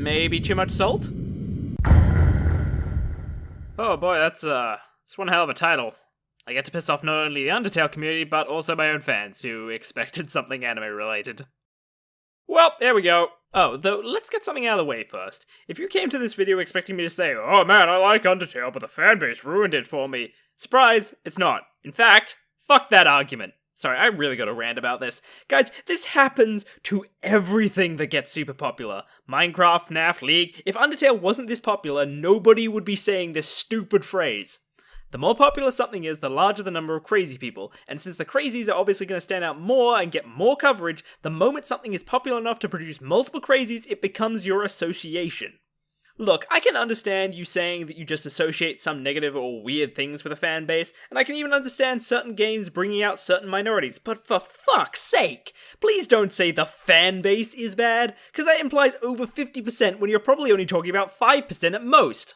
maybe too much salt? Oh boy, that's one hell of a title. I get to piss off not only the Undertale community, but also my own fans, who expected something anime-related. Well, there we go. Oh, though, let's get something out of the way first. If you came to this video expecting me to say, oh man, I like Undertale, but the fanbase ruined it for me. Surprise, it's not. In fact, fuck that argument. Sorry, I really gotta rant about this. Guys, this happens to everything that gets super popular. Minecraft, FNAF, League. If Undertale wasn't this popular, nobody would be saying this stupid phrase. The more popular something is, the larger the number of crazy people, and since the crazies are obviously going to stand out more and get more coverage, the moment something is popular enough to produce multiple crazies, it becomes your association. Look, I can understand you saying that you just associate some negative or weird things with a fan base, and I can even understand certain games bringing out certain minorities, but for fuck's sake, please don't say the fan base is bad, because that implies over 50% when you're probably only talking about 5% at most.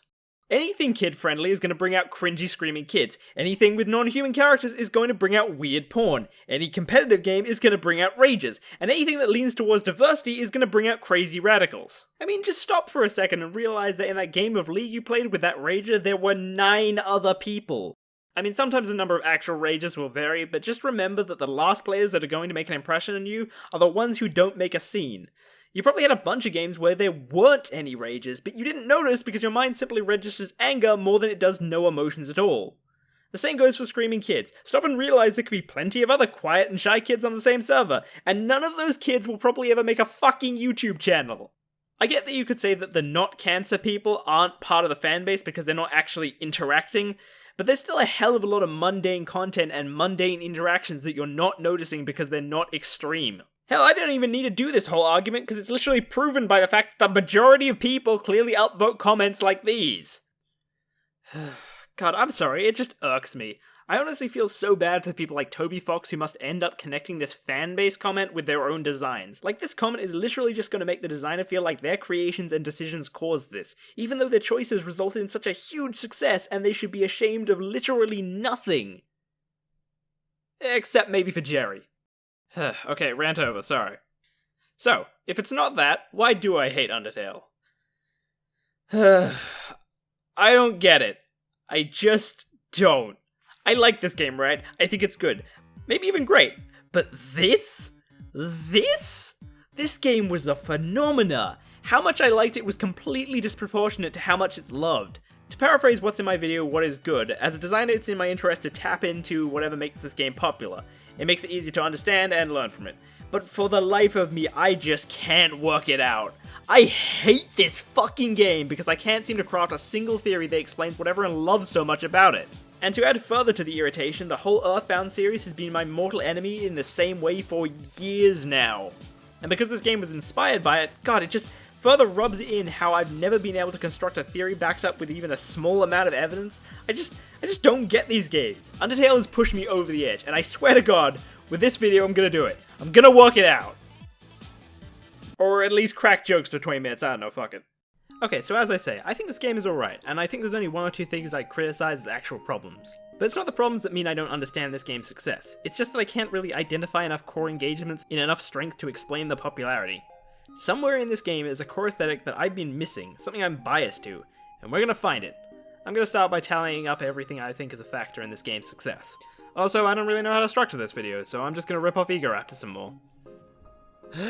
Anything kid-friendly is going to bring out cringy screaming kids. Anything with non-human characters is going to bring out weird porn. Any competitive game is going to bring out rages. And anything that leans towards diversity is going to bring out crazy radicals. I mean, just stop for a second and realize that in that game of League you played with that rager, there were 9 other people. I mean, sometimes the number of actual rages will vary, but just remember that the last players that are going to make an impression on you are the ones who don't make a scene. You probably had a bunch of games where there weren't any rages, but you didn't notice because your mind simply registers anger more than it does no emotions at all. The same goes for screaming kids. Stop and realize there could be plenty of other quiet and shy kids on the same server, and none of those kids will probably ever make a fucking YouTube channel. I get that you could say that the not cancer people aren't part of the fanbase because they're not actually interacting, but there's still a hell of a lot of mundane content and mundane interactions that you're not noticing because they're not extreme. Hell, I don't even need to do this whole argument because it's literally proven by the fact that the majority of people clearly outvote comments like these. God, I'm sorry, it just irks me. I honestly feel so bad for people like Toby Fox who must end up connecting this fanbase comment with their own designs. Like, this comment is literally just going to make the designer feel like their creations and decisions caused this, even though their choices resulted in such a huge success and they should be ashamed of literally nothing. Except maybe for Jerry. Okay, rant over, sorry. So, if it's not that, why do I hate Undertale? I don't get it. I just don't. I like this game, right? I think it's good. Maybe even great. But this? This game was a phenomena. How much I liked it was completely disproportionate to how much it's loved. To paraphrase what's in my video, what is good, as a designer it's in my interest to tap into whatever makes this game popular. It makes it easy to understand and learn from it. But for the life of me, I just can't work it out. I hate this fucking game because I can't seem to craft a single theory that explains what everyone loves so much about it. And to add further to the irritation, the whole Earthbound series has been my mortal enemy in the same way for years now. And because this game was inspired by it, God, it just further rubs in how I've never been able to construct a theory backed up with even a small amount of evidence. I just don't get these games. Undertale has pushed me over the edge, and I swear to God, with this video I'm gonna do it. I'm gonna work it out. Or at least crack jokes for 20 minutes, I don't know, fuck it. Okay, so as I say, I think this game is alright, and I think there's only 1 or 2 things I'd criticize as actual problems. But it's not the problems that mean I don't understand this game's success. It's just that I can't really identify enough core engagements in enough strength to explain the popularity. Somewhere in this game is a core aesthetic that I've been missing, something I'm biased to, and we're gonna find it. I'm gonna start by tallying up everything I think is a factor in this game's success. Also, I don't really know how to structure this video, so I'm just gonna rip off Ego Raptor some more. Number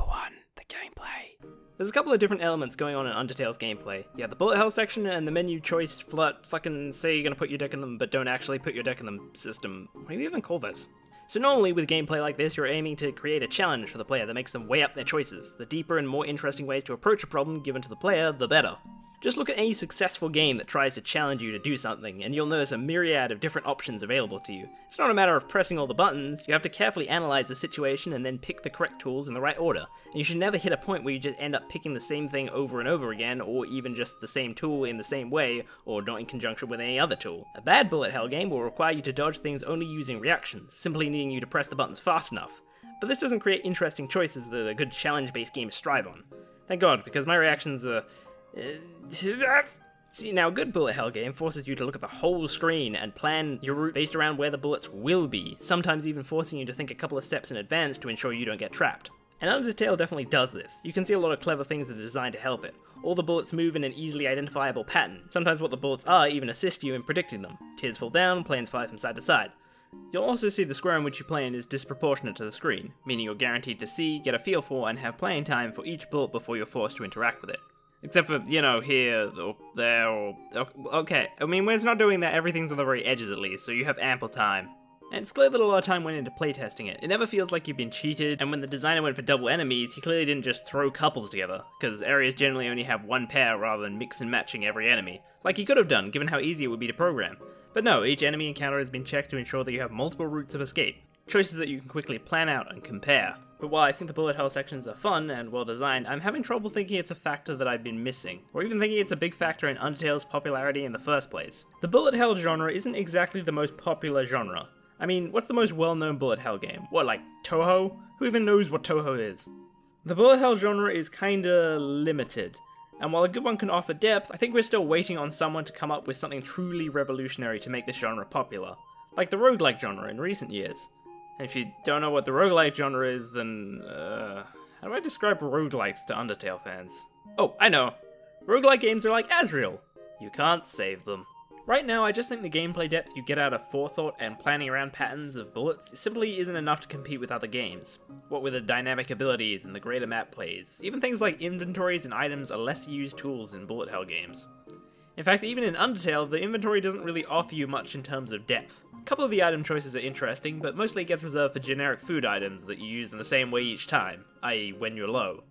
1, the gameplay. There's a couple of different elements going on in Undertale's gameplay. You have the bullet hell section and the menu choice flirt fucking say you're gonna put your deck in them but don't actually put your deck in them system. What do you even call this? So normally with gameplay like this, you're aiming to create a challenge for the player that makes them weigh up their choices. The deeper and more interesting ways to approach a problem given to the player, the better. Just look at any successful game that tries to challenge you to do something, and you'll notice a myriad of different options available to you. It's not a matter of pressing all the buttons, you have to carefully analyze the situation and then pick the correct tools in the right order. And you should never hit a point where you just end up picking the same thing over and over again, or even just the same tool in the same way, or not in conjunction with any other tool. A bad bullet hell game will require you to dodge things only using reactions, simply needing you to press the buttons fast enough. But this doesn't create interesting choices that a good challenge-based games strive on. Thank God, because my reactions are... See, now a good bullet hell game forces you to look at the whole screen and plan your route based around where the bullets will be, sometimes even forcing you to think a couple of steps in advance to ensure you don't get trapped. And Undertale definitely does this. You can see a lot of clever things that are designed to help it. All the bullets move in an easily identifiable pattern. Sometimes what the bullets are even assist you in predicting them. Tears fall down, planes fly from side to side. You'll also see the square in which you play in is disproportionate to the screen, meaning you're guaranteed to see, get a feel for, and have playing time for each bullet before you're forced to interact with it. Except for, here, or there, or... Okay, I mean, when it's not doing that, everything's on the very edges at least, so you have ample time. And it's clear that a lot of time went into playtesting it. It never feels like you've been cheated, and when the designer went for double enemies, he clearly didn't just throw couples together, because areas generally only have one pair rather than mix and matching every enemy, like he could have done, given how easy it would be to program. But no, each enemy encounter has been checked to ensure that you have multiple routes of escape, choices that you can quickly plan out and compare. But while I think the bullet hell sections are fun and well designed, I'm having trouble thinking it's a factor that I've been missing, or even thinking it's a big factor in Undertale's popularity in the first place. The bullet hell genre isn't exactly the most popular genre. I mean, what's the most well-known bullet hell game? What, like Touhou? Who even knows what Touhou is? The bullet hell genre is kinda limited, and while a good one can offer depth, I think we're still waiting on someone to come up with something truly revolutionary to make this genre popular, like the roguelike genre in recent years. And if you don't know what the roguelike genre is, then, how do I describe roguelikes to Undertale fans? Oh, I know! Roguelike games are like Asriel. You can't save them. Right now, I just think the gameplay depth you get out of forethought and planning around patterns of bullets simply isn't enough to compete with other games. What with the dynamic abilities and the greater map plays, even things like inventories and items are less used tools in bullet hell games. In fact, even in Undertale, the inventory doesn't really offer you much in terms of depth. A couple of the item choices are interesting, but mostly it gets reserved for generic food items that you use in the same way each time, i.e. when you're low.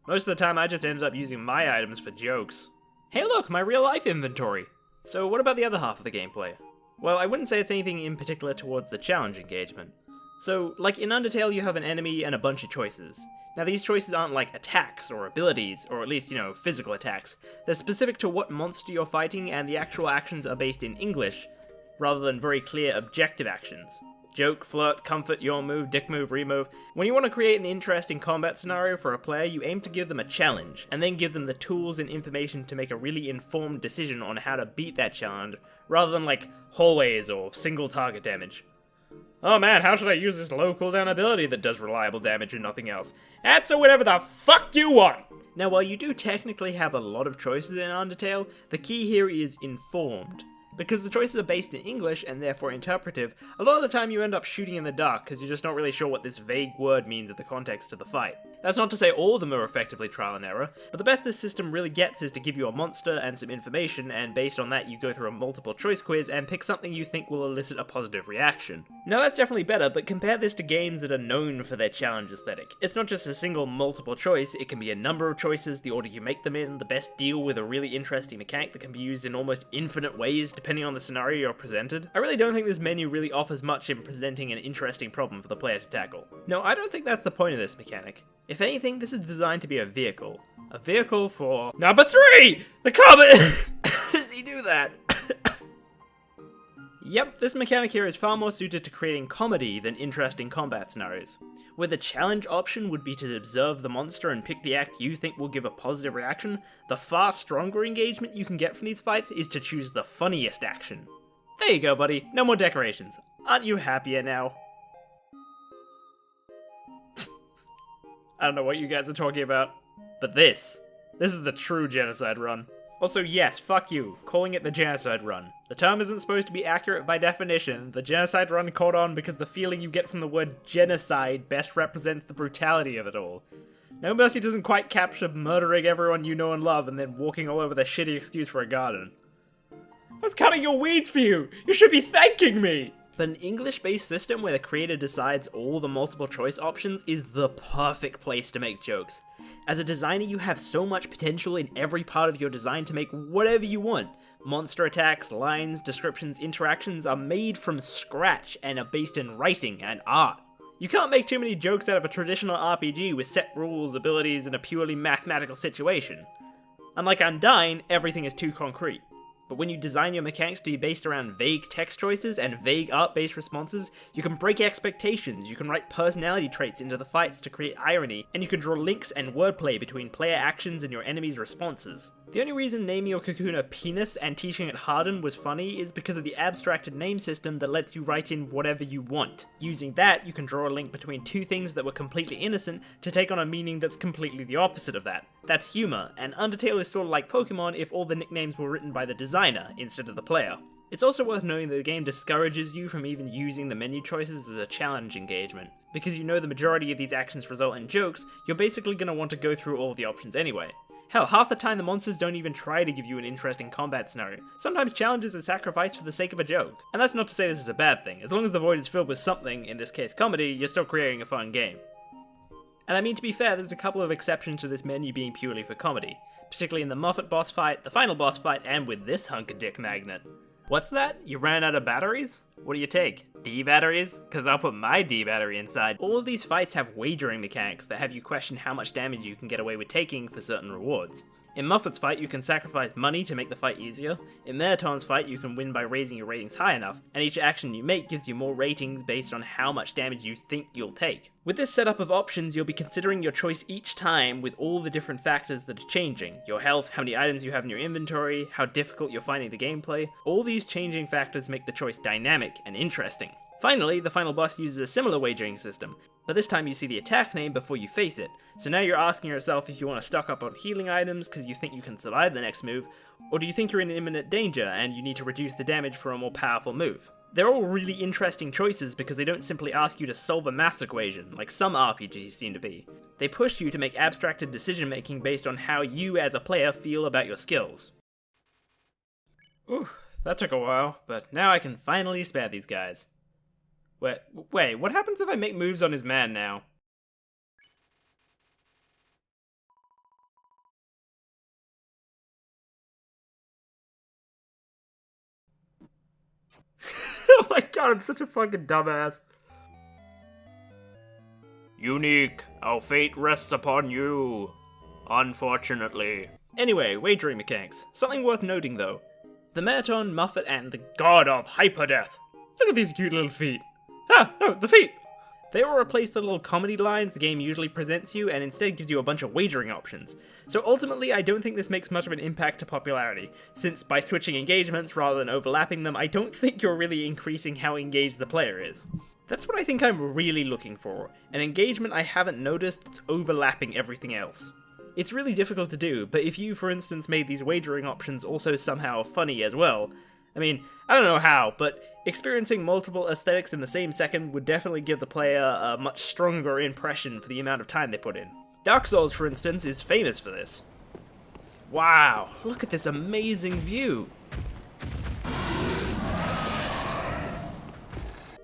Most of the time I just ended up using my items for jokes. Hey look, my real life inventory! So what about the other half of the gameplay? Well, I wouldn't say it's anything in particular towards the challenge engagement. So, like in Undertale you have an enemy and a bunch of choices. Now these choices aren't like attacks or abilities, or at least, physical attacks. They're specific to what monster you're fighting, and the actual actions are based in English, rather than very clear objective actions. Joke, flirt, comfort, your move, dick move, remove. When you want to create an interesting combat scenario for a player, you aim to give them a challenge, and then give them the tools and information to make a really informed decision on how to beat that challenge, rather than like hallways or single target damage. Oh man, how should I use this low cooldown ability that does reliable damage and nothing else? Answer whatever the fuck you want! Now while you do technically have a lot of choices in Undertale, the key here is informed. Because the choices are based in English and therefore interpretive, a lot of the time you end up shooting in the dark because you're just not really sure what this vague word means in the context of the fight. That's not to say all of them are effectively trial and error, but the best this system really gets is to give you a monster and some information, and based on that you go through a multiple choice quiz and pick something you think will elicit a positive reaction. Now that's definitely better, but compare this to games that are known for their challenge aesthetic. It's not just a single multiple choice, it can be a number of choices, the order you make them in, the best deal with a really interesting mechanic that can be used in almost infinite ways depending on the scenario you're presented. I really don't think this menu really offers much in presenting an interesting problem for the player to tackle. No, I don't think that's the point of this mechanic. If anything, this is designed to be a vehicle. A vehicle for... Number 3! The comet! How does he do that? Yep, this mechanic here is far more suited to creating comedy than interesting combat scenarios. Where the challenge option would be to observe the monster and pick the act you think will give a positive reaction, the far stronger engagement you can get from these fights is to choose the funniest action. There you go, buddy. No more decorations. Aren't you happier now? I don't know what you guys are talking about, but this is the true genocide run. Also, yes, fuck you, calling it the genocide run. The term isn't supposed to be accurate by definition. The genocide run caught on because the feeling you get from the word genocide best represents the brutality of it all. No Mercy doesn't quite capture murdering everyone you know and love and then walking all over the shitty excuse for a garden. I was cutting your weeds for you! You should be thanking me! But an English-based system where the creator decides all the multiple choice options is the perfect place to make jokes. As a designer, you have so much potential in every part of your design to make whatever you want. Monster attacks, lines, descriptions, interactions are made from scratch and are based in writing and art. You can't make too many jokes out of a traditional RPG with set rules, abilities, and a purely mathematical situation. Unlike Undyne, everything is too concrete. But when you design your mechanics to be based around vague text choices and vague art-based responses, you can break expectations, you can write personality traits into the fights to create irony, and you can draw links and wordplay between player actions and your enemies' responses. The only reason naming your Kakuna Penis and teaching it Harden was funny is because of the abstracted name system that lets you write in whatever you want. Using that, you can draw a link between two things that were completely innocent to take on a meaning that's completely the opposite of that. That's humor, and Undertale is sort of like Pokemon if all the nicknames were written by the designer instead of the player. It's also worth noting that the game discourages you from even using the menu choices as a challenge engagement. Because you know the majority of these actions result in jokes, you're basically going to want to go through all the options anyway. Hell, half the time the monsters don't even try to give you an interesting combat scenario. Sometimes challenges are sacrificed for the sake of a joke. And that's not to say this is a bad thing. As long as the void is filled with something, in this case comedy, you're still creating a fun game. And I mean, to be fair, there's a couple of exceptions to this menu being purely for comedy. Particularly in the Moffat boss fight, the final boss fight, and with this hunk of dick magnet. What's that? You ran out of batteries? What do you take? D batteries? Cause I'll put my D battery inside. All of these fights have wagering mechanics that have you question how much damage you can get away with taking for certain rewards. In Moffat's fight, you can sacrifice money to make the fight easier. In Meriton's fight, you can win by raising your ratings high enough, and each action you make gives you more ratings based on how much damage you think you'll take. With this setup of options, you'll be considering your choice each time with all the different factors that are changing. Your health, how many items you have in your inventory, how difficult you're finding the gameplay. All these changing factors make the choice dynamic and interesting. Finally, the final boss uses a similar wagering system, but this time you see the attack name before you face it, so now you're asking yourself if you want to stock up on healing items because you think you can survive the next move, or do you think you're in imminent danger and you need to reduce the damage for a more powerful move. They're all really interesting choices because they don't simply ask you to solve a math equation, like some RPGs seem to be. They push you to make abstracted decision making based on how you as a player feel about your skills. Ooh, that took a while, but now I can finally spare these guys. Wait, what happens if I make moves on his man now? Oh my god, I'm such a fucking dumbass. Unique, our fate rests upon you. Unfortunately. Anyway, wagering mechanics. Something worth noting though. The Meriton, Muffet, and the God of Hyperdeath. Look at these cute little feet. Ah, no, the feet! They will replace the little comedy lines the game usually presents you and instead gives you a bunch of wagering options. So ultimately, I don't think this makes much of an impact to popularity, since by switching engagements rather than overlapping them, I don't think you're really increasing how engaged the player is. That's what I think I'm really looking for, an engagement I haven't noticed that's overlapping everything else. It's really difficult to do, but if you, for instance, made these wagering options also somehow funny as well, I mean, I don't know how, but experiencing multiple aesthetics in the same second would definitely give the player a much stronger impression for the amount of time they put in. Dark Souls, for instance, is famous for this. Wow, look at this amazing view!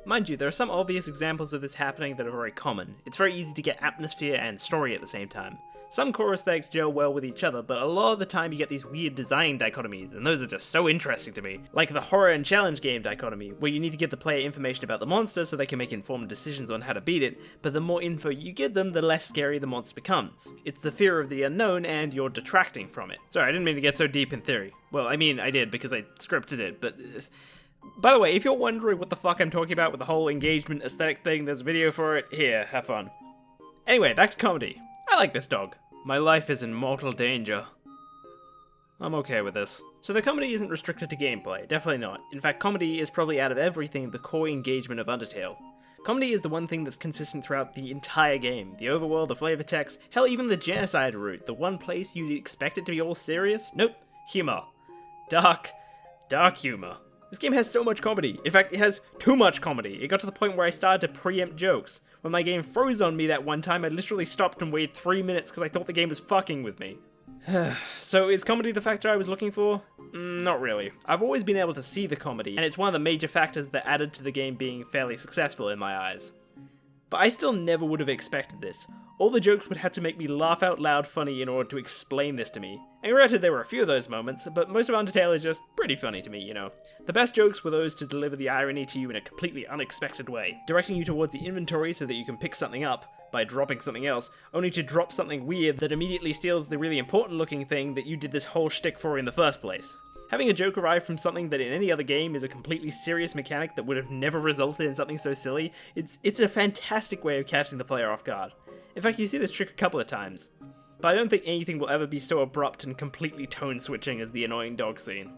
Mind you, there are some obvious examples of this happening that are very common. It's very easy to get atmosphere and story at the same time. Some core aesthetics gel well with each other, but a lot of the time you get these weird design dichotomies, and those are just so interesting to me. Like the horror and challenge game dichotomy, where you need to give the player information about the monster so they can make informed decisions on how to beat it, but the more info you give them, the less scary the monster becomes. It's the fear of the unknown, and you're detracting from it. Sorry, I didn't mean to get so deep in theory. Well, I mean, I did because I scripted it, but... By the way, if you're wondering what the fuck I'm talking about with the whole engagement aesthetic thing, there's a video for it. Here, have fun. Anyway, back to comedy. I like this dog. My life is in mortal danger. I'm okay with this. So the comedy isn't restricted to gameplay, definitely not. In fact, comedy is probably out of everything the core engagement of Undertale. Comedy is the one thing that's consistent throughout the entire game. The overworld, the flavor text, hell even the genocide route. The one place you'd expect it to be all serious? Nope. Humor. Dark humor. This game has so much comedy. In fact, it has too much comedy. It got to the point where I started to preempt jokes. When my game froze on me that one time, I literally stopped and waited 3 minutes because I thought the game was fucking with me. So is comedy the factor I was looking for? Not really. I've always been able to see the comedy, and it's one of the major factors that added to the game being fairly successful in my eyes. But I still never would have expected this. All the jokes would have to make me laugh out loud funny in order to explain this to me. And granted, there were a few of those moments, but most of Undertale is just pretty funny to me, you know. The best jokes were those to deliver the irony to you in a completely unexpected way, directing you towards the inventory so that you can pick something up by dropping something else, only to drop something weird that immediately steals the really important looking thing that you did this whole shtick for in the first place. Having a joke arrive from something that in any other game is a completely serious mechanic that would have never resulted in something so silly, it's a fantastic way of catching the player off guard. In fact, you see this trick a couple of times. but I don't think anything will ever be so abrupt and completely tone-switching as the annoying dog scene.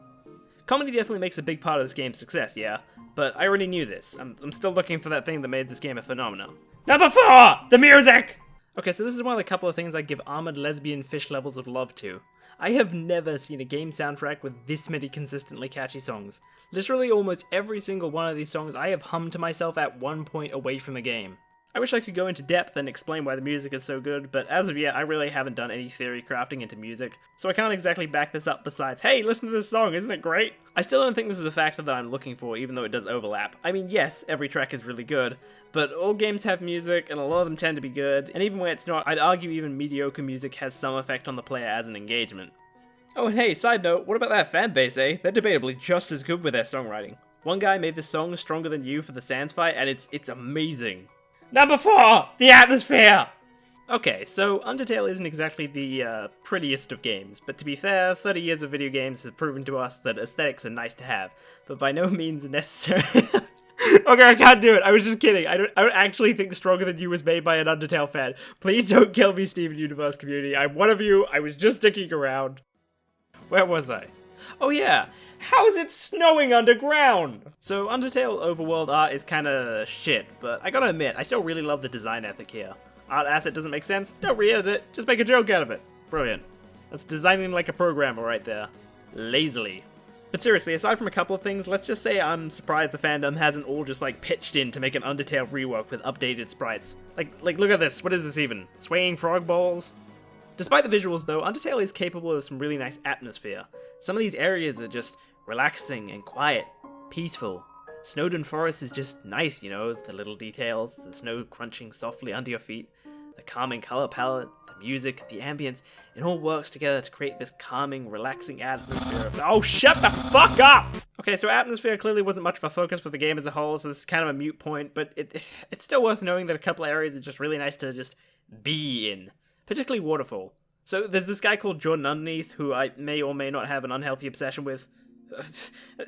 Comedy definitely makes a big part of this game's success, yeah, but I already knew this. I'm still looking for that thing that made this game a phenomenon. Number 4! The music! Okay, so this is one of the couple of things I give armored lesbian fish levels of love to. I have never seen a game soundtrack with this many consistently catchy songs. Literally almost every single one of these songs I have hummed to myself at one point away from the game. I wish I could go into depth and explain why the music is so good, but as of yet, I really haven't done any theory crafting into music, so I can't exactly back this up besides, hey, listen to this song, isn't it great? I still don't think this is a factor that I'm looking for, even though it does overlap. I mean, yes, every track is really good, but all games have music, and a lot of them tend to be good, and even when it's not, I'd argue even mediocre music has some effect on the player as an engagement. Oh, and hey, side note, what about that fanbase, eh? They're debatably just as good with their songwriting. One guy made this song Stronger Than You for the Sans fight, and it's amazing. Number 4! The atmosphere! Okay, so Undertale isn't exactly the prettiest of games, but to be fair, 30 years of video games have proven to us that aesthetics are nice to have, but by no means necessary. Okay, I can't do it. I was just kidding. I don't actually think Stronger Than You was made by an Undertale fan. Please don't kill me, Steven Universe community. I'm one of you. I was just sticking around. Where was I? Oh yeah. How is it snowing underground? So Undertale overworld art is kinda shit, but I gotta admit, I still really love the design ethic here. Art asset doesn't make sense? Don't re-edit it, just make a joke out of it. Brilliant. That's designing like a programmer right there. Lazily. But seriously, aside from a couple of things, let's just say I'm surprised the fandom hasn't all just like pitched in to make an Undertale rework with updated sprites. Like look at this, what is this even? Swaying frog balls? Despite the visuals though, Undertale is capable of some really nice atmosphere. Some of these areas are just relaxing and quiet, peaceful. Snowdon Forest is just nice, you know, the little details, the snow crunching softly under your feet, the calming color palette, the music, the ambience, it all works together to create this calming, relaxing atmosphere. Oh, shut the fuck up! Okay, so atmosphere clearly wasn't much of a focus for the game as a whole, so this is kind of a moot point, but it's still worth knowing that a couple areas are just really nice to just be in, particularly Waterfall. So there's this guy called Jordan Underneath, who I may or may not have an unhealthy obsession with.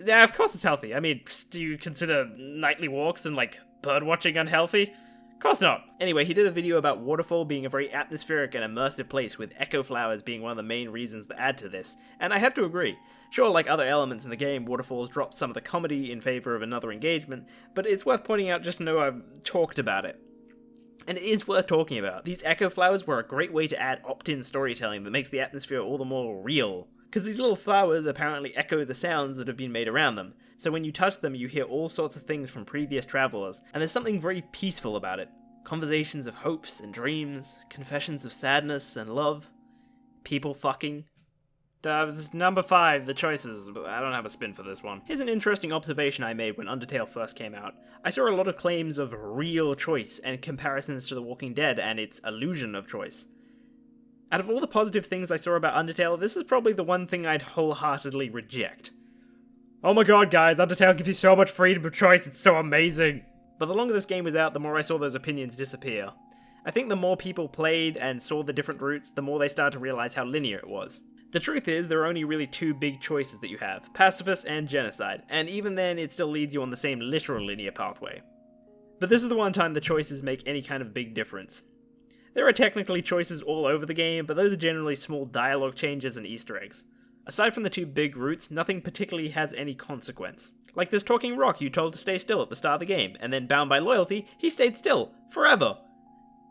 Yeah, of course it's healthy. I mean, do you consider nightly walks and, like, bird watching unhealthy? Of course not. Anyway, he did a video about Waterfall being a very atmospheric and immersive place, with echo flowers being one of the main reasons that add to this, and I have to agree. Sure, like other elements in the game, Waterfalls drop some of the comedy in favor of another engagement, but it's worth pointing out just to know I've talked about it. And it is worth talking about. These echo flowers were a great way to add opt-in storytelling that makes the atmosphere all the more real. Because these little flowers apparently echo the sounds that have been made around them, so when you touch them you hear all sorts of things from previous travelers, and there's something very peaceful about it. Conversations of hopes and dreams, confessions of sadness and love, people fucking. Number 5, the choices, but I don't have a spin for this one. Here's an interesting observation I made when Undertale first came out. I saw a lot of claims of real choice and comparisons to The Walking Dead and its illusion of choice. Out of all the positive things I saw about Undertale, this is probably the one thing I'd wholeheartedly reject. Oh my god, guys, Undertale gives you so much freedom of choice, it's so amazing! But the longer this game was out, the more I saw those opinions disappear. I think the more people played and saw the different routes, the more they started to realize how linear it was. The truth is, there are only really 2 big choices that you have, pacifist and genocide, and even then it still leads you on the same literal linear pathway. But this is the one time the choices make any kind of big difference. There are technically choices all over the game, but those are generally small dialogue changes and Easter eggs. Aside from the 2 big routes, nothing particularly has any consequence. Like this talking rock you told to stay still at the start of the game, and then bound by loyalty, he stayed still, forever.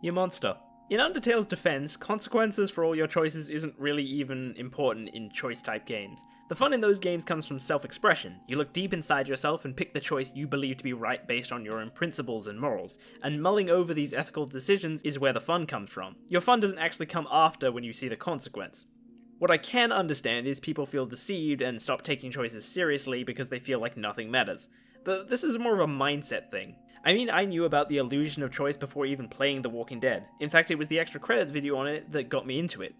You monster. In Undertale's defense, consequences for all your choices isn't really even important in choice-type games. The fun in those games comes from self-expression. You look deep inside yourself and pick the choice you believe to be right based on your own principles and morals, and mulling over these ethical decisions is where the fun comes from. Your fun doesn't actually come after when you see the consequence. What I can understand is people feel deceived and stop taking choices seriously because they feel like nothing matters. But this is more of a mindset thing. I mean, I knew about the illusion of choice before even playing The Walking Dead. In fact, it was the extra credits video on it that got me into it.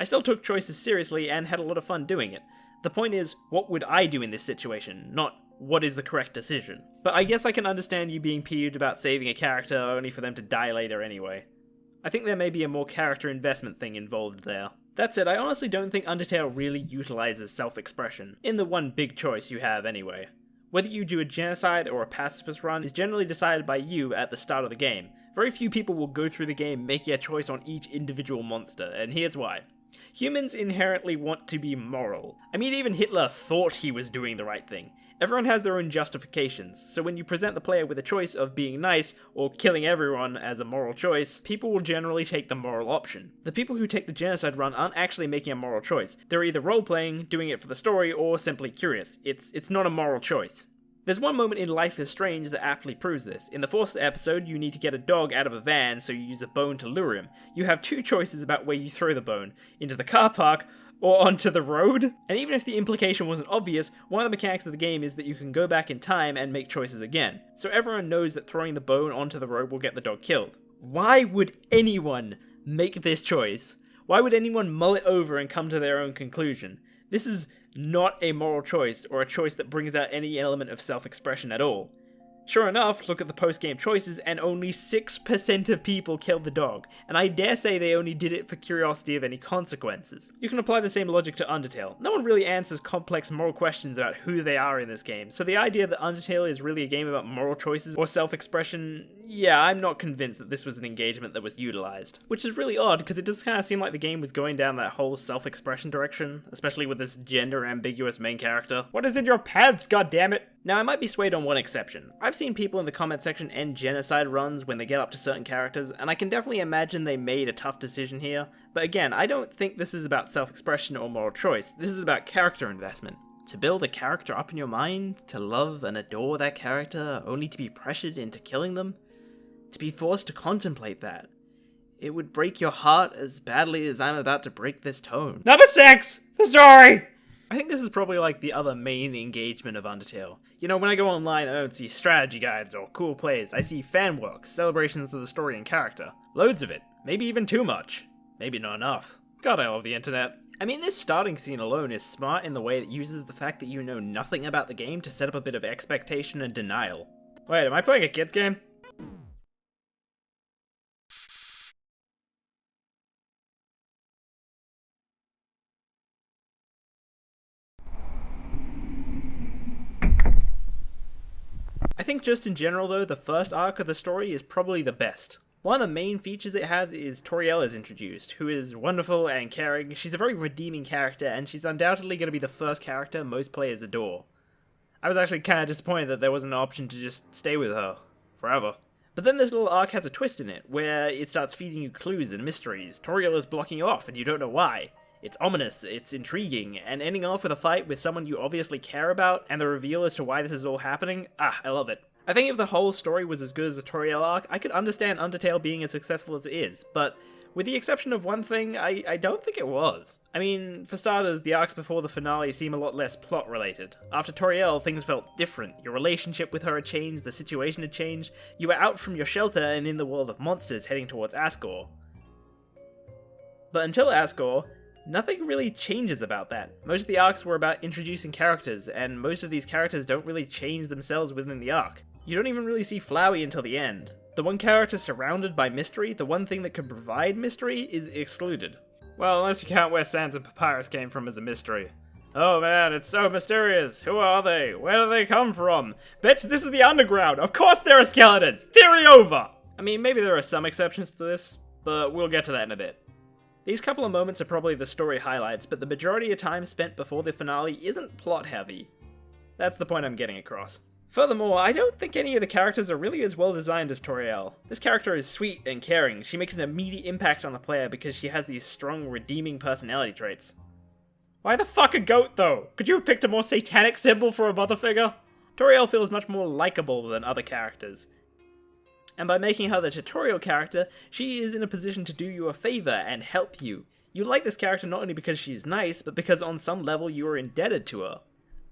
I still took choices seriously and had a lot of fun doing it. The point is, what would I do in this situation, not what is the correct decision. But I guess I can understand you being peeved about saving a character only for them to die later anyway. I think there may be a more character investment thing involved there. That said, I honestly don't think Undertale really utilizes self-expression, in the one big choice you have anyway. Whether you do a genocide or a pacifist run is generally decided by you at the start of the game. Very few people will go through the game making a choice on each individual monster, and here's why. Humans inherently want to be moral. I mean, even Hitler thought he was doing the right thing. Everyone has their own justifications, so when you present the player with a choice of being nice or killing everyone as a moral choice, people will generally take the moral option. The people who take the genocide run aren't actually making a moral choice. They're either role-playing, doing it for the story, or simply curious. It's not a moral choice. There's one moment in Life is Strange that aptly proves this. In the 4th episode, you need to get a dog out of a van, so you use a bone to lure him. You have two choices about where you throw the bone: into the car park or onto the road. And even if the implication wasn't obvious, one of the mechanics of the game is that you can go back in time and make choices again. So everyone knows that throwing the bone onto the road will get the dog killed. Why would anyone make this choice? Why would anyone mull it over and come to their own conclusion? This is not a moral choice, or a choice that brings out any element of self-expression at all. Sure enough, look at the post-game choices, and only 6% of people killed the dog, and I dare say they only did it for curiosity of any consequences. You can apply the same logic to Undertale. No one really answers complex moral questions about who they are in this game, so the idea that Undertale is really a game about moral choices or self-expression, yeah, I'm not convinced that this was an engagement that was utilized. Which is really odd, because it does kind of seem like the game was going down that whole self-expression direction, especially with this gender-ambiguous main character. What is in your pants, goddammit? Now, I might be swayed on one exception. I've seen people in the comment section end genocide runs when they get up to certain characters, and I can definitely imagine they made a tough decision here. But again, I don't think this is about self-expression or moral choice. This is about character investment. To build a character up in your mind, to love and adore that character, only to be pressured into killing them, to be forced to contemplate that. It would break your heart as badly as I'm about to break this tone. Number 6! The story! I think this is probably like the other main engagement of Undertale. You know, when I go online, I don't see strategy guides or cool plays. I see fan work, celebrations of the story and character. Loads of it. Maybe even too much. Maybe not enough. God, I love the internet. I mean, this starting scene alone is smart in the way that uses the fact that you know nothing about the game to set up a bit of expectation and denial. Wait, am I playing a kid's game? I think just in general though, the first arc of the story is probably the best. One of the main features it has is Toriel is introduced, who is wonderful and caring. She's a very redeeming character, and she's undoubtedly going to be the first character most players adore. I was actually kind of disappointed that there wasn't an option to just stay with her forever. But then this little arc has a twist in it, where it starts feeding you clues and mysteries. Toriel is blocking you off, and you don't know why. It's ominous, it's intriguing, and ending off with a fight with someone you obviously care about, and the reveal as to why this is all happening, I love it. I think if the whole story was as good as the Toriel arc, I could understand Undertale being as successful as it is, but with the exception of one thing, I don't think it was. I mean, for starters, the arcs before the finale seem a lot less plot-related. After Toriel, things felt different. Your relationship with her had changed, the situation had changed, you were out from your shelter and in the world of monsters heading towards Asgore. But until Asgore, nothing really changes about that. Most of the arcs were about introducing characters, and most of these characters don't really change themselves within the arc. You don't even really see Flowey until the end. The one character surrounded by mystery, the one thing that could provide mystery, is excluded. Well, unless you count where Sans and Papyrus came from as a mystery. Oh man, it's so mysterious. Who are they? Where do they come from? Bitch, this is the underground. Of course there are skeletons. Theory over. I mean, maybe there are some exceptions to this, but we'll get to that in a bit. These couple of moments are probably the story highlights, but the majority of time spent before the finale isn't plot heavy. That's the point I'm getting across. Furthermore, I don't think any of the characters are really as well designed as Toriel. This character is sweet and caring. She makes an immediate impact on the player because she has these strong, redeeming personality traits. Why the fuck a goat, though? Could you have picked a more satanic symbol for a mother figure? Toriel feels much more likable than other characters. And by making her the tutorial character, she is in a position to do you a favor and help you. You like this character not only because she's nice, but because on some level you are indebted to her.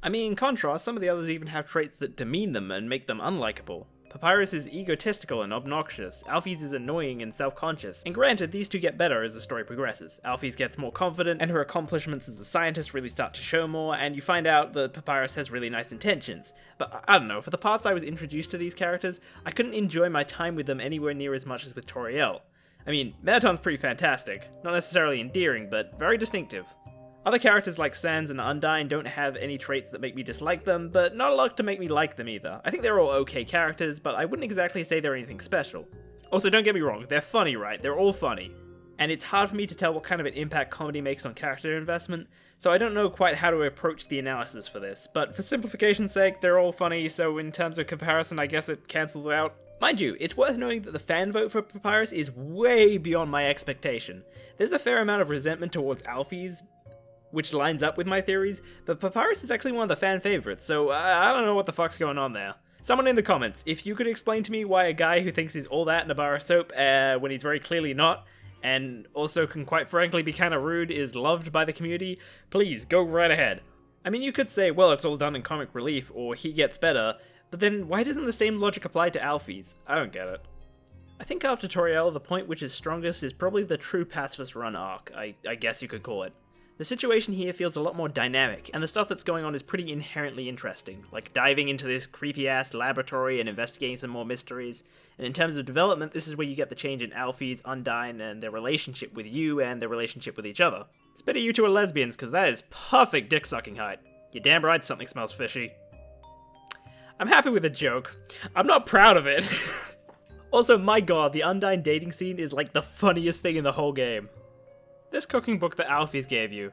I mean, in contrast, some of the others even have traits that demean them and make them unlikable. Papyrus is egotistical and obnoxious, Alphys is annoying and self-conscious, and granted, these two get better as the story progresses. Alphys gets more confident, and her accomplishments as a scientist really start to show more, and you find out that Papyrus has really nice intentions. But I don't know, for the parts I was introduced to these characters, I couldn't enjoy my time with them anywhere near as much as with Toriel. I mean, Mettaton's pretty fantastic, not necessarily endearing, but very distinctive. Other characters like Sans and Undyne don't have any traits that make me dislike them, but not a lot to make me like them either. I think they're all okay characters, but I wouldn't exactly say they're anything special. Also, don't get me wrong, they're funny, right? They're all funny. And it's hard for me to tell what kind of an impact comedy makes on character investment, so I don't know quite how to approach the analysis for this, but for simplification's sake, they're all funny, so in terms of comparison, I guess it cancels out. Mind you, it's worth noting that the fan vote for Papyrus is way beyond my expectation. There's a fair amount of resentment towards Alphys, which lines up with my theories, but Papyrus is actually one of the fan favorites, so I don't know what the fuck's going on there. Someone in the comments, if you could explain to me why a guy who thinks he's all that in a bar of soap, when he's very clearly not, and also can quite frankly be kinda rude, is loved by the community, please, go right ahead. I mean, you could say, well, it's all done in comic relief, or he gets better, but then why doesn't the same logic apply to Alphys? I don't get it. I think after Toriel, the point which is strongest is probably the true pacifist run arc, I guess you could call it. The situation here feels a lot more dynamic, and the stuff that's going on is pretty inherently interesting, like diving into this creepy-ass laboratory and investigating some more mysteries, and in terms of development, this is where you get the change in Alphys, Undyne, and their relationship with you and their relationship with each other. It's better you two are lesbians, because that is perfect dick-sucking height. You're damn right something smells fishy. I'm happy with the joke. I'm not proud of it. Also, my god, the Undyne dating scene is like the funniest thing in the whole game. This cooking book that Alphys gave you,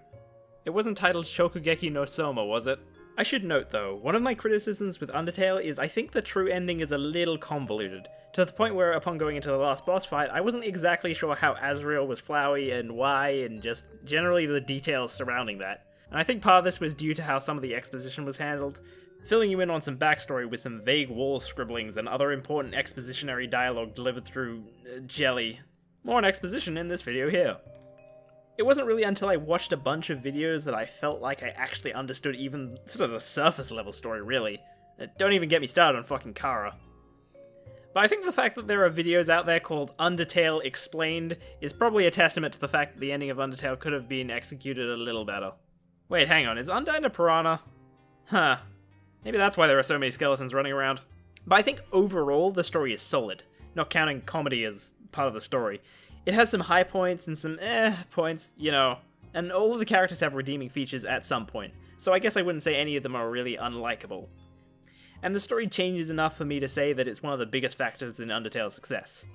it wasn't titled Shokugeki no Soma, was it? I should note though, one of my criticisms with Undertale is I think the true ending is a little convoluted, to the point where upon going into the last boss fight, I wasn't exactly sure how Azrael was Flowey and why, and just generally the details surrounding that. And I think part of this was due to how some of the exposition was handled, filling you in on some backstory with some vague wall scribblings and other important expositionary dialogue delivered through jelly. More on exposition in this video here. It wasn't really until I watched a bunch of videos that I felt like I actually understood even sort of the surface level story, really. Don't even get me started on fucking Kara. But I think the fact that there are videos out there called Undertale Explained is probably a testament to the fact that the ending of Undertale could have been executed a little better. Wait, hang on, is Undyne a piranha? Huh. Maybe that's why there are so many skeletons running around. But I think overall the story is solid, not counting comedy as part of the story. It has some high points and some points, you know, and all of the characters have redeeming features at some point, so I guess I wouldn't say any of them are really unlikable. And the story changes enough for me to say that it's one of the biggest factors in Undertale's success.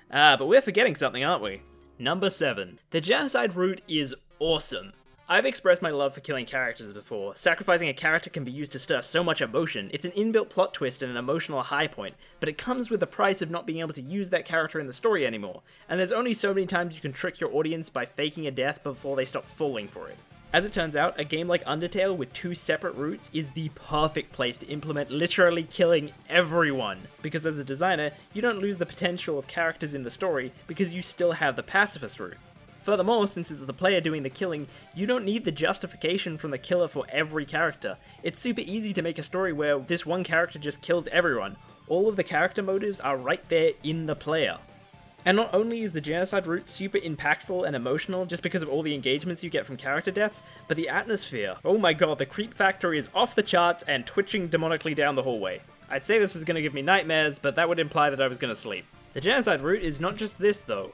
But we're forgetting something, aren't we? Number 7. The genocide route is awesome. I've expressed my love for killing characters before. Sacrificing a character can be used to stir so much emotion. It's an inbuilt plot twist and an emotional high point, but it comes with the price of not being able to use that character in the story anymore. And there's only so many times you can trick your audience by faking a death before they stop falling for it. As it turns out, a game like Undertale with 2 separate routes is the perfect place to implement literally killing everyone, because as a designer, you don't lose the potential of characters in the story because you still have the pacifist route. Furthermore, since it's the player doing the killing, you don't need the justification from the killer for every character. It's super easy to make a story where this one character just kills everyone. All of the character motives are right there in the player. And not only is the genocide route super impactful and emotional just because of all the engagements you get from character deaths, but the atmosphere. Oh my god, the creep factor is off the charts and twitching demonically down the hallway. I'd say this is going to give me nightmares, but that would imply that I was going to sleep. The genocide route is not just this though.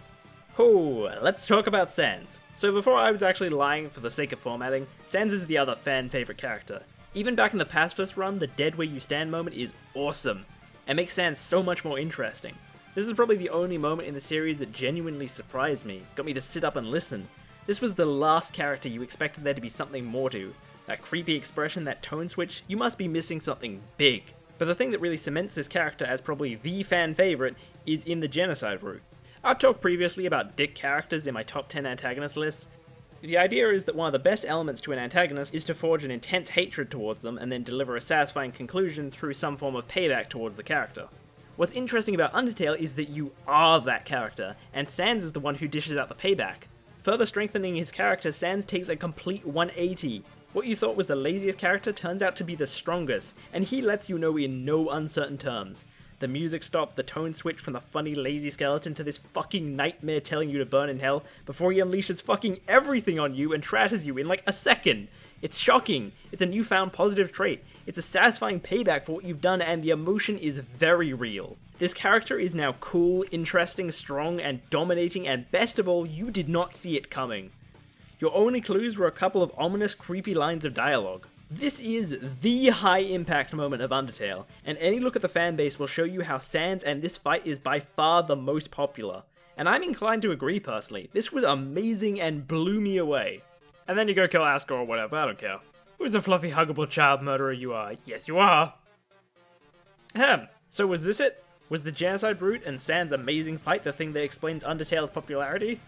Oh, let's talk about Sans. So before I was actually lying for the sake of formatting, Sans is the other fan favorite character. Even back in the pacifist run, the dead where you stand moment is awesome, and makes Sans so much more interesting. This is probably the only moment in the series that genuinely surprised me, got me to sit up and listen. This was the last character you expected there to be something more to. That creepy expression, that tone switch, you must be missing something big. But the thing that really cements this character as probably the fan favorite is in the genocide route. I've talked previously about dick characters in my top 10 antagonist lists. The idea is that one of the best elements to an antagonist is to forge an intense hatred towards them and then deliver a satisfying conclusion through some form of payback towards the character. What's interesting about Undertale is that you are that character, and Sans is the one who dishes out the payback. Further strengthening his character, Sans takes a complete 180. What you thought was the laziest character turns out to be the strongest, and he lets you know in no uncertain terms. The music stop, the tone switch from the funny lazy skeleton to this fucking nightmare telling you to burn in hell before he unleashes fucking everything on you and trashes you in like a second. It's shocking. It's a newfound positive trait. It's a satisfying payback for what you've done, and the emotion is very real. This character is now cool, interesting, strong, and dominating, and best of all, you did not see it coming. Your only clues were a couple of ominous, creepy lines of dialogue. This is the high-impact moment of Undertale, and any look at the fanbase will show you how Sans and this fight is by far the most popular. And I'm inclined to agree personally, this was amazing and blew me away. And then you go kill Asker or whatever, I don't care. Who's a fluffy, huggable child murderer you are? Yes, you are! Ahem, so was this it? Was the genocide route and Sans' amazing fight the thing that explains Undertale's popularity?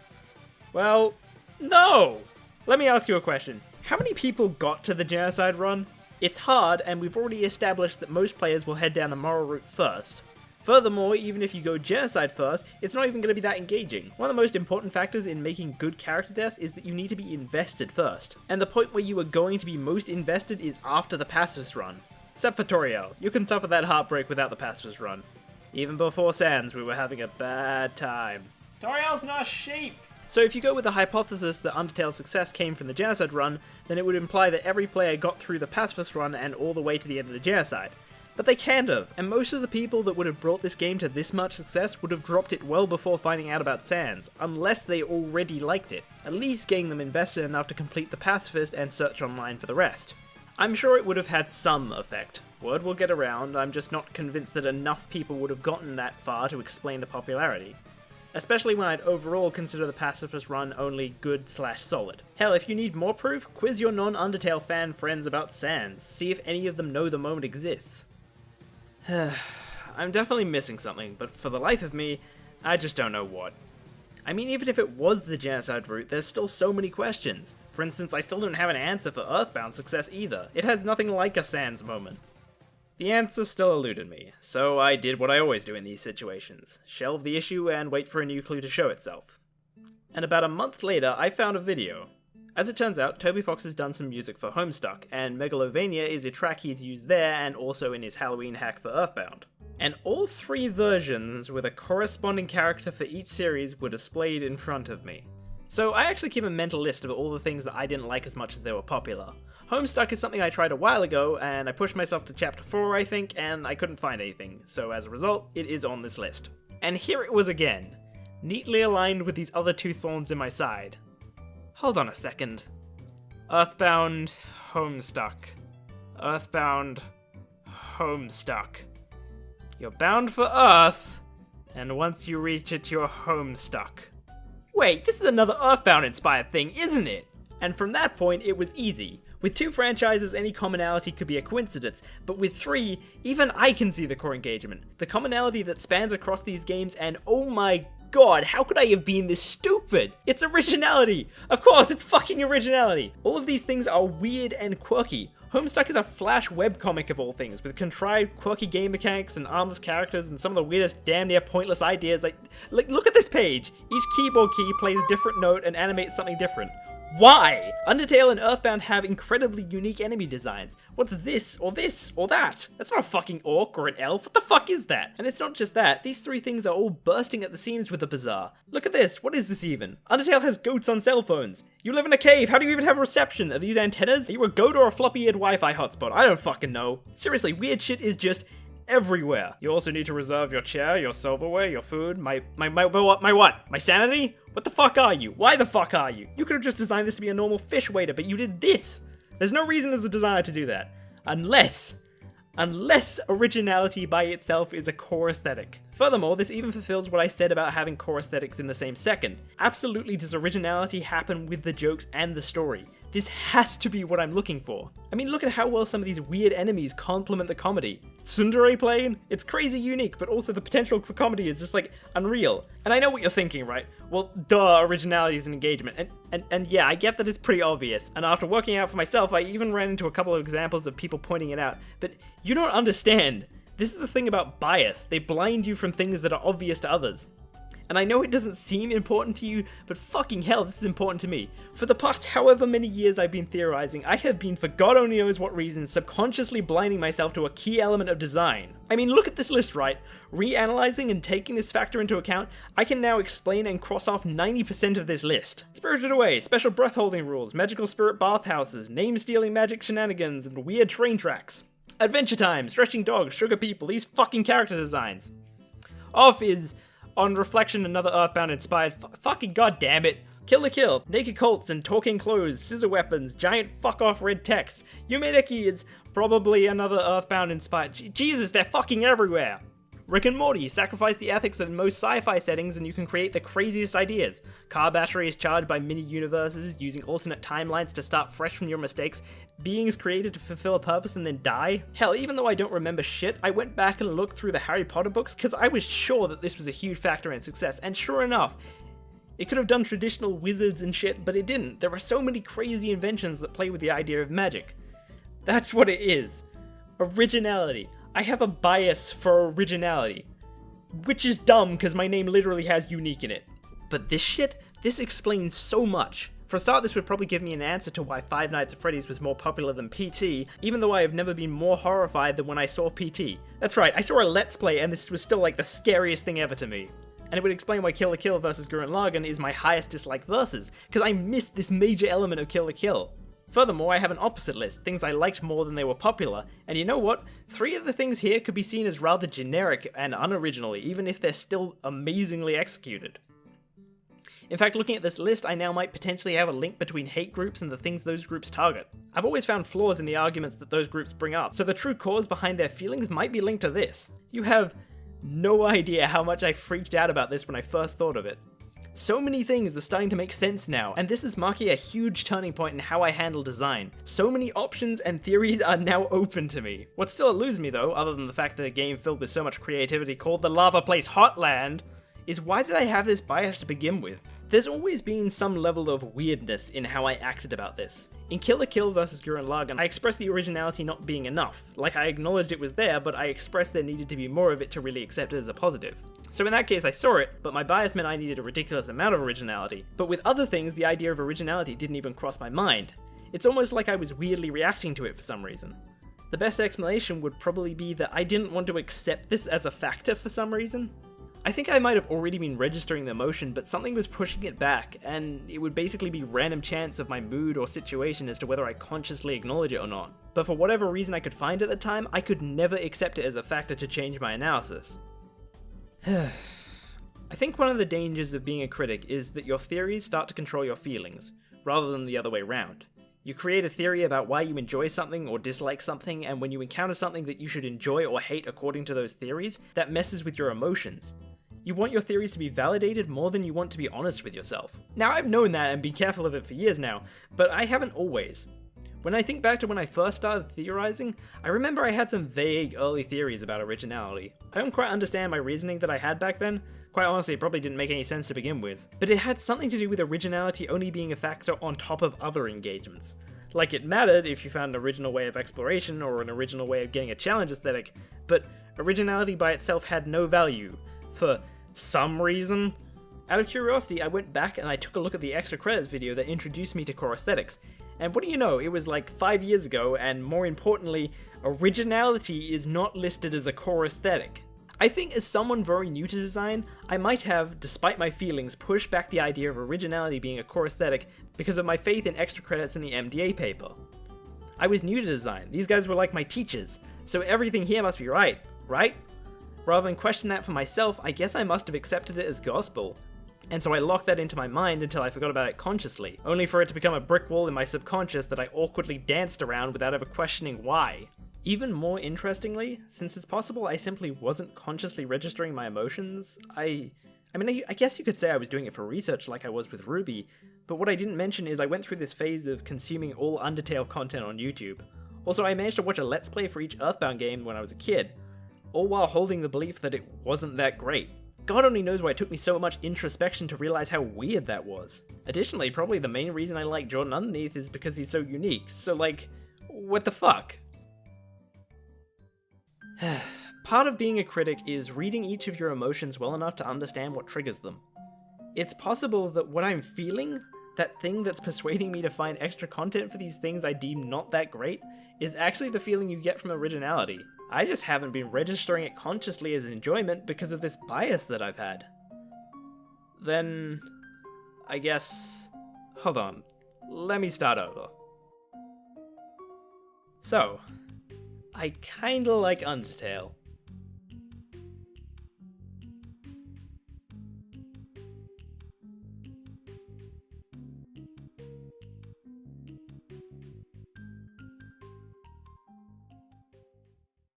Well, no! Let me ask you a question. How many people got to the genocide run? It's hard, and we've already established that most players will head down the moral route first. Furthermore, even if you go genocide first, it's not even going to be that engaging. One of the most important factors in making good character deaths is that you need to be invested first. And the point where you are going to be most invested is after the pacifist run. Except for Toriel, you can suffer that heartbreak without the pacifist run. Even before Sans, we were having a bad time. Toriel's not a sheep! So if you go with the hypothesis that Undertale's success came from the genocide run, then it would imply that every player got through the pacifist run and all the way to the end of the genocide. But they can't have, and most of the people that would have brought this game to this much success would have dropped it well before finding out about Sans, unless they already liked it, at least getting them invested enough to complete the pacifist and search online for the rest. I'm sure it would have had some effect. Word will get around, I'm just not convinced that enough people would have gotten that far to explain the popularity. Especially when I'd overall consider the pacifist run only good/solid. Hell, if you need more proof, quiz your non-Undertale fan friends about Sans, see if any of them know the moment exists. I'm definitely missing something, but for the life of me, I just don't know what. I mean, even if it was the genocide route, there's still so many questions. For instance, I still don't have an answer for Earthbound's success either. It has nothing like a Sans moment. The answer still eluded me, so I did what I always do in these situations. Shelve the issue and wait for a new clue to show itself. And about a month later, I found a video. As it turns out, Toby Fox has done some music for Homestuck, and Megalovania is a track he's used there and also in his Halloween hack for Earthbound. And all three versions with a corresponding character for each series were displayed in front of me. So I actually keep a mental list of all the things that I didn't like as much as they were popular. Homestuck is something I tried a while ago, and I pushed myself to chapter 4 I think, and I couldn't find anything, so as a result, it is on this list. And here it was again, neatly aligned with these other two thorns in my side. Hold on a second. Earthbound, Homestuck. Earthbound, Homestuck. You're bound for Earth, and once you reach it, you're Homestuck. Wait, this is another Earthbound-inspired thing, isn't it? And from that point, it was easy. With two franchises, any commonality could be a coincidence, but with three, even I can see the core engagement. The commonality that spans across these games, and oh my god, how could I have been this stupid? It's originality! Of course, it's fucking originality! All of these things are weird and quirky. Homestuck is a Flash webcomic of all things, with contrived, quirky game mechanics and armless characters and some of the weirdest, damn near pointless ideas. Like, look at this page! Each keyboard key plays a different note and animates something different. Why? Undertale and Earthbound have incredibly unique enemy designs. What's this, or that? That's not a fucking orc or an elf, what the fuck is that? And it's not just that, these three things are all bursting at the seams with the bizarre. Look at this, what is this even? Undertale has goats on cell phones. You live in a cave, how do you even have reception? Are these antennas? Are you a goat or a floppy-eared Wi-Fi hotspot? I don't fucking know. Seriously, weird shit is just everywhere. You also need to reserve your chair, your silverware, your food, my what? My sanity? What the fuck are you? Why the fuck are you? You could have just designed this to be a normal fish waiter, but you did this! There's no reason as a designer to do that. Unless originality by itself is a core aesthetic. Furthermore, this even fulfills what I said about having core aesthetics in the same second. Absolutely does originality happen with the jokes and the story. This has to be what I'm looking for. I mean, look at how well some of these weird enemies complement the comedy. Tsundere Plane? It's crazy unique, but also the potential for comedy is just like unreal. And I know what you're thinking, right? Well, duh, originality is an engagement. And yeah, I get that it's pretty obvious. And after working out for myself, I even ran into a couple of examples of people pointing it out. But you don't understand. This is the thing about bias. They blind you from things that are obvious to others. And I know it doesn't seem important to you, but fucking hell, this is important to me. For the past however many years I've been theorizing, I have been, for God only knows what reason, subconsciously blinding myself to a key element of design. I mean, look at this list, right? Reanalyzing and taking this factor into account, I can now explain and cross off 90% of this list. Spirited Away, special breath holding rules, magical spirit bathhouses, name-stealing magic shenanigans, and weird train tracks. Adventure Time, stretching dogs, sugar people, these fucking character designs. Off is, on reflection, another Earthbound inspired fucking goddamn it. Kill la Kill, naked cults and talking clothes, scissor weapons, giant fuck-off red text. Yumeneki is probably another Earthbound inspired. Jesus, they're fucking everywhere! Rick and Morty, sacrifice the ethics of most sci-fi settings and you can create the craziest ideas. Car batteries charged by mini-universes, using alternate timelines to start fresh from your mistakes. Beings created to fulfill a purpose and then die. Hell, even though I don't remember shit, I went back and looked through the Harry Potter books because I was sure that this was a huge factor in success, and sure enough, it could have done traditional wizards and shit, but it didn't. There are so many crazy inventions that play with the idea of magic. That's what it is. Originality. I have a bias for originality. Which is dumb, because my name literally has unique in it. But this shit, this explains so much. For a start, this would probably give me an answer to why Five Nights at Freddy's was more popular than PT, even though I have never been more horrified than when I saw PT. That's right, I saw a Let's Play and this was still like the scariest thing ever to me. And it would explain why Kill la Kill vs. Gurren Lagann is my highest dislike versus, because I missed this major element of Kill la Kill. Furthermore, I have an opposite list, things I liked more than they were popular, and you know what? 3 of the things here could be seen as rather generic and unoriginally, even if they're still amazingly executed. In fact, looking at this list, I now might potentially have a link between hate groups and the things those groups target. I've always found flaws in the arguments that those groups bring up, so the true cause behind their feelings might be linked to this. You have no idea how much I freaked out about this when I first thought of it. So many things are starting to make sense now, and this is marking a huge turning point in how I handle design. So many options and theories are now open to me. What still eludes me though, other than the fact that a game filled with so much creativity called the Lava Place Hotland, is why did I have this bias to begin with? There's always been some level of weirdness in how I acted about this. In Kill la Kill vs. Gurren Lagann, I expressed the originality not being enough. Like, I acknowledged it was there, but I expressed there needed to be more of it to really accept it as a positive. So in that case, I saw it, but my bias meant I needed a ridiculous amount of originality. But with other things, the idea of originality didn't even cross my mind. It's almost like I was weirdly reacting to it for some reason. The best explanation would probably be that I didn't want to accept this as a factor for some reason. I think I might have already been registering the emotion, but something was pushing it back, and it would basically be random chance of my mood or situation as to whether I consciously acknowledge it or not. But for whatever reason I could find at the time, I could never accept it as a factor to change my analysis. I think one of the dangers of being a critic is that your theories start to control your feelings, rather than the other way around. You create a theory about why you enjoy something or dislike something, and when you encounter something that you should enjoy or hate according to those theories, that messes with your emotions. You want your theories to be validated more than you want to be honest with yourself. Now, I've known that and been careful of it for years now, but I haven't always. When I think back to when I first started theorizing, I remember I had some vague early theories about originality. I don't quite understand my reasoning that I had back then. Quite honestly, it probably didn't make any sense to begin with. But it had something to do with originality only being a factor on top of other engagements. Like, it mattered if you found an original way of exploration or an original way of getting a challenge aesthetic, but originality by itself had no value. For some reason. Out of curiosity, I went back and I took a look at the extra credits video that introduced me to core aesthetics. And what do you know, it was like 5 years ago, and more importantly, originality is not listed as a core aesthetic. I think as someone very new to design, I might have, despite my feelings, pushed back the idea of originality being a core aesthetic because of my faith in extra credits in the MDA paper. I was new to design, these guys were like my teachers, so everything here must be right, right? Rather than question that for myself, I guess I must have accepted it as gospel. And so I locked that into my mind until I forgot about it consciously, only for it to become a brick wall in my subconscious that I awkwardly danced around without ever questioning why. Even more interestingly, since it's possible I simply wasn't consciously registering my emotions, I guess you could say I was doing it for research like I was with Ruby, but what I didn't mention is I went through this phase of consuming all Undertale content on YouTube. Also, I managed to watch a Let's Play for each Earthbound game when I was a kid, all while holding the belief that it wasn't that great. God only knows why it took me so much introspection to realize how weird that was. Additionally, probably the main reason I like Jordan Underneath is because he's so unique, so like, what the fuck? Part of being a critic is reading each of your emotions well enough to understand what triggers them. It's possible that what I'm feeling, that thing that's persuading me to find extra content for these things I deem not that great, is actually the feeling you get from originality. I just haven't been registering it consciously as enjoyment because of this bias that I've had. Then, I guess... Hold on, let me start over. So, I kinda like Undertale.